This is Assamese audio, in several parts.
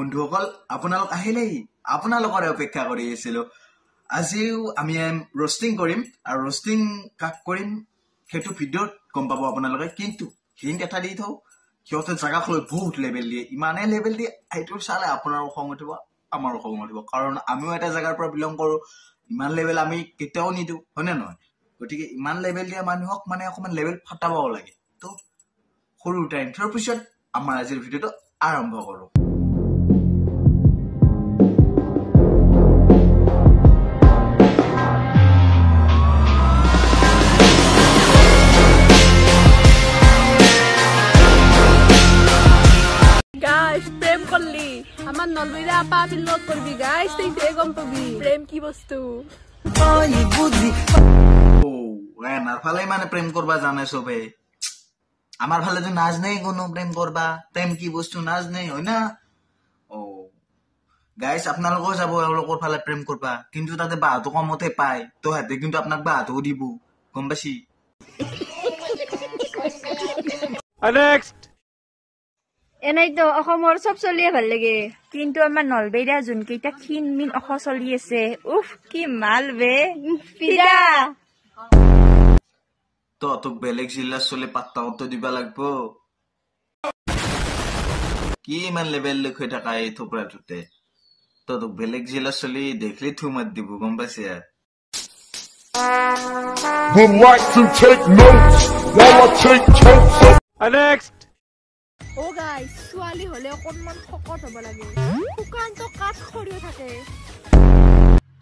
বন্ধুসকল আপোনালোক আহিলেই আপোনালোকৰ অপেক্ষা কৰি আছিলো আজিও আমি ৰোস্টিং কৰিম আৰু ৰোস্টিং কাক কৰিম হেতু ভিডিওত গম পাব আপোনালোকে কিন্তু হিন্ট এটা দি থও কিয়তে জায়গা খলৈ বহুত লেভেল দিয়ে ইমানে লেভেল দিয়ে এইটো চালে আপোনাৰ খং উঠিব আমাৰো খং উঠিব কাৰণ আমিও এটা জায়গাৰ পৰা বিলং কৰো ইমান লেভেল আমি কেতিয়াও নিদু হয়নে নহয় গতিকে ইমান লেভেল দিয়া মানুহক মানে অকমান লেভেল ফাটাব লাগে তো সৰু টাইম থৰ পিছত আমাৰ আজিৰ ভিডিওটো আৰম্ভ কৰো প্রেম করলি আমার নলবইরা আপা বিনোদ করবি গাইস তুই গম পাবি প্রেম কি বস্তু ওই বুদ্ধি ও এনার ফালে মানে প্রেম করবা জানে সবে আমার ফালে তো নাজ নেই কোনো প্রেম করবা প্রেম কি বস্তু নাজ নেই হয় না ও গাইস আপনালোকও যাব এওঁলোকৰ ফালে প্রেম করবা কিন্তু তাতে বাহাতো কমতে পায় তো হাতে কিন্তু আপনাক বাহাতো দিব গম পাইছি নেক্সট এনেই তো অসমৰ সব চলিয়ে ভাল লাগে কিন্তু আমাৰ নলবেইৰা যোন কেইটা ক্ষীণ মিন অস চলি আছে উফ কি মাল বে ফিদা তো তোক বেলেগ জিল্লা চলে পাত্তা তো দিবা লাগবো কি ইমান লেভেল লক্ষ্য থাকা এই থোপৰাটোতে তো তোক বেলেগ জিল্লা চলি দেখলি থুমাত দিব গম পাইছে would like to take notes while I take totes next ও গাইস ছোৱালী হলে অকনমান শকত হ'ব লাগে শুকান তো কাট খৰিও থাকে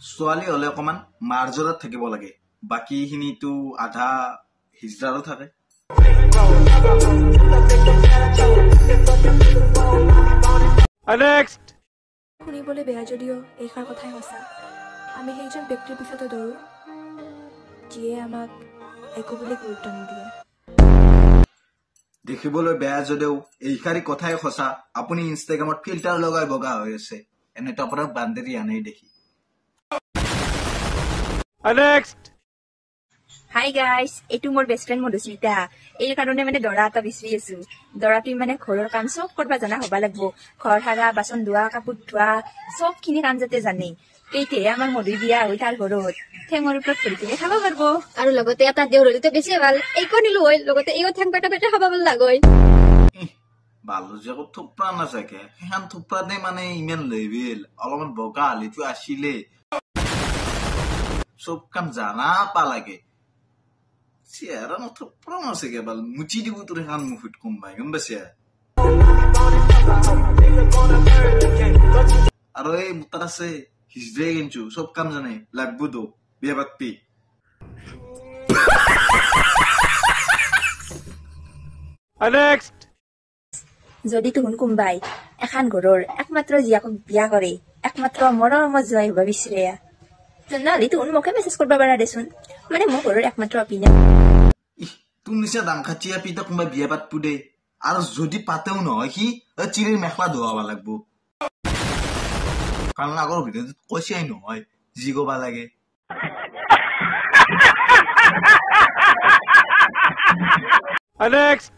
ছোৱালী হলে অকমান মাৰ্জৰাত থাকিব লাগে বাকি খিনিটো আধা হিজৰাৰো থাকে next শুনিবলৈ বেয়া যদিও এইষাৰ কথাই সঁচা আমি সেইজন ব্যক্তিৰ পিছতে দৌৰো যিয়ে আমাক একো বুলি গুৰুত্ব নিদিয়ে দেখিবলৈ বেয়া যদিও এইষাৰি কথাই সঁচা আপুনি ইনষ্টাগ্ৰামত ফিল্টাৰ লগাই বগা হৈ আছে এনেটো আপোনাক বান্দেৰী আনেই দেখি next হাই গাইস এইটো মোৰ বেষ্ট ফ্ৰেণ্ড মধুস্মিতা এই কাৰণে মানে দৰা এটা বিচাৰি আছো দৰাটো মানে ঘৰৰ কাম সব কৰবা জানা হবা লাগব ঘৰ হাৰা বাচন ধোৱা কাপোৰ ধোৱা সব খিনি কাম যাতে জানে কেইতে আমাৰ মধু বিয়া হৈ তাৰ ঘৰত ঠেঙৰ ওপৰত পৰি কিনে খাব পাৰিব আৰু লগতে এটা দেউৰ হলিতে বেছি ভাল এইকো নিলো হয় লগতে এইও ঠেং পেটা পেটা খাব ভাল লাগৈ বালু যে থোপৰা নাথাকে সেইখান থোপৰাতে মানে ইমান লেভেল অলপমান বগা হালিটো আছিলে সব কাম জানা পা লাগে চেহাৰা নথোপৰা আছে কেৱল মুচি দিব তোৰ সেইখান মুখত কোনবাই গম পাইছে আৰু এই মুতাৰ আছে হিজৰে কিন্তু সব কাম জানে লাগবো তো বিয়া পাতবি next যদি তুহুন কোনবাই এখন ঘৰৰ একমাত্ৰ জীয়াকক বিয়া কৰে একমাত্ৰ মৰমৰ জয় হব বিচাৰে নহলে তুহুন মোকে মেছেজ কৰবা পাৰা দেচোন মানে মোৰ ঘৰৰ একমাত্ৰ অপিনা তোৰ নিচা দাম খাচিয়া পিতা কোনোবাই বিয়া পাতবো দে আৰু যদি পাতেও নহয় সি চিৰিৰ মেখলা ধোৱাব লাগবো কাৰণ আগৰ ভিডিঅ'ত কৈছেই নহয় যি কবা লাগে next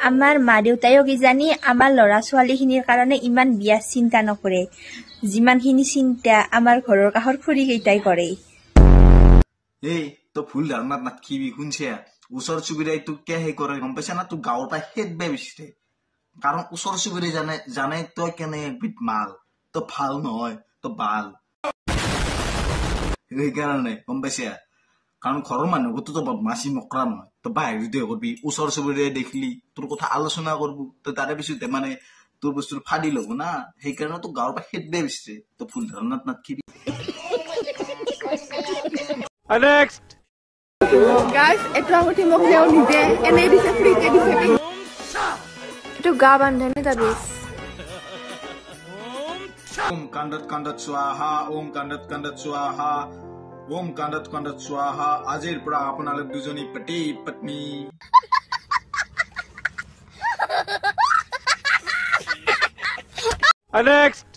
আমাৰ মা দেউতায়ো কিজানি আমাৰ ল'ৰা ছোৱালীখিনিৰ কাৰণে ইমান বিয়া চিন্তা নকৰে যিমানখিনি চিন্তা আমাৰ ঘৰৰ কাষৰ খুৰী কেইটাই কৰে এই তো ভুল ধাৰণাত নাথাকিবি শুনছে ওচৰ চুবুৰীয়াই তোক কিয় সেই কৰে গম পাইছা না তোক গাঁৱৰ পৰা খেদবে বিচাৰে কাৰণ ওচৰ চুবুৰীয়াই জানে তই কেনে একবিধ মাল তই ভাল নহয় তই ভাল সেইকাৰণে গম পাইছা কাৰণ ঘৰৰ মানুহকতো তই বদমাচি নকৰা নহয় তই বাহিৰতে কৰবি ওচৰ চুবুৰীয়াই দেখিলি তোৰ কথা আলোচনা কৰব তই তাৰে পিছতে মানে তোৰ বস্তুটো ফাদি ল'ব না সেইকাৰণে তোক গাঁৱৰ পৰা খেদবে বিচাৰে তই ভুল ধাৰণাত নাথাকিবি next গাইস এটা উঠি মোক লেও নিদে এনেই দিছে ফ্ৰীতে দিছে এইটো গা বান্ধেনে তাবিজ ओम कांडत कांडत स्वाहा ओम कांडत कांडत स्वाहा ओम कांडत कांडत स्वाहा आजिर পৰা আপোনালোক দুজনী পতি পত্নী next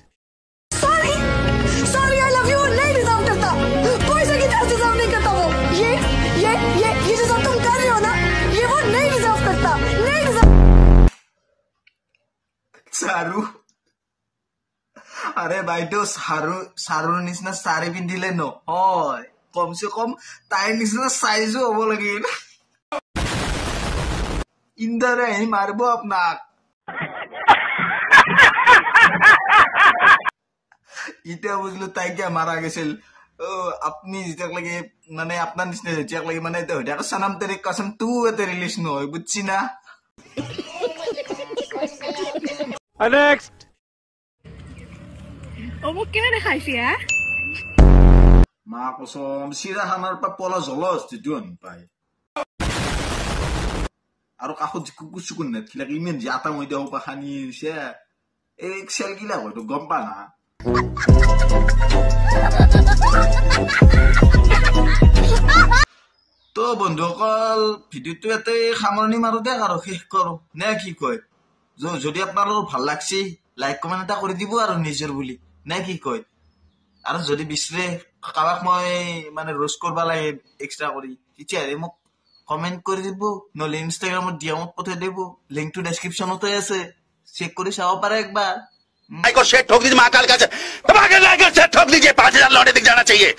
sorry I love you नहीं डिजर्व करता कोई से की तरह डिजर्व नहीं करता वो ये जो तुम कर रहे हो ना ये वो नहीं डिजर्व करता नहीं डिजर्व सारू আৰে বাইদেউ চাৰুৰ নিচিনা চাৰি পিন্ধিলে নহয়, কমচে কম তাইৰ নিচিনা চাইজো হ'ব লাগিল। ইন্দাৰে আহি মাৰিব আপোনাক। এতিয়া বুঝলো তাই কিয় মাৰা গৈছিল। আপনি যেতিয়ালৈকে মানে আপনাৰ নিচিনা যেতিয়ালৈকে মানে সনাম তেৰি কসম তু এটা ৰিলিজ নহয়, বুঝছি না? মোক কেনে দেখাইছি হা? মা কসম চিৰাখানাৰ পৰা পলা জলজ যিটো পায়। আৰু কাষত কুকুৰ চুকুৰ নেটখিলাক ইমান যে আটা মৈদা হোপা সানি দিছে, এই চেলগিলা হয়তো গম পা না। তো বন্ধুসকল ভিডিঅ'টো ইয়াতে সামৰণি মাৰো দেখ আৰু শেষ কৰো নে কি কয়? যদি আপোনালোকৰ ভাল লাগছে লাইক কমেণ্ট এটা কৰি দিব আৰু নিজৰ বুলি নে কি কয়? আৰু যদি বিচাৰে কাৰোবাক মই মানে ৰোষ্ট কৰিব লাগে এক্সট্ৰা কৰি, তেতিয়াহ'লে মোক কমেণ্ট কৰি দিব, নহ'লে ইনষ্টাগ্ৰামত ডিএমত পঠাই দিব। লিংকটো ডেছক্ৰিপশ্যনতে আছে, চেক কৰি চাব পাৰে একবাৰ। को शेट ठोक दीजिए, महाकाल का ठोक दीजिए, 5000 लौटे दिख जाना चाहिए।